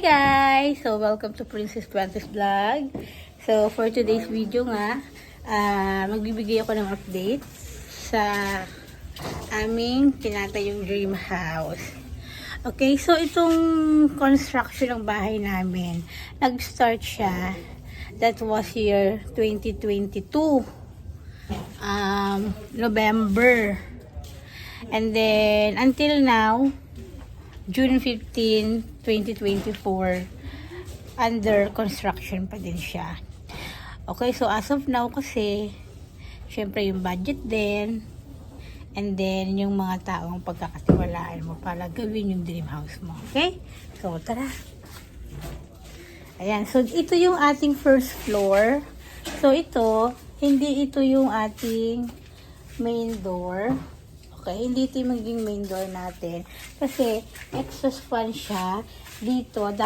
guys! So, welcome to Princess Francis Vlog. So, for today's video nga, magbibigay ako ng update sa aming tinatayong dream house. Okay, so itong construction ng bahay namin, nag-start siya. That was year 2022. November. And then, until now, June 15, 2024, under construction pa din siya. Okay, so as of now kasi, syempre yung budget din, and then yung mga taong pagkakatiwalaan mo para gawin yung dream house mo. Okay? So, tara. Ayan, so ito yung ating first floor. So, ito, hindi ito yung ating main door. Okay, hindi ito yung maging main door natin. Kasi, exhaust fan siya dito dahil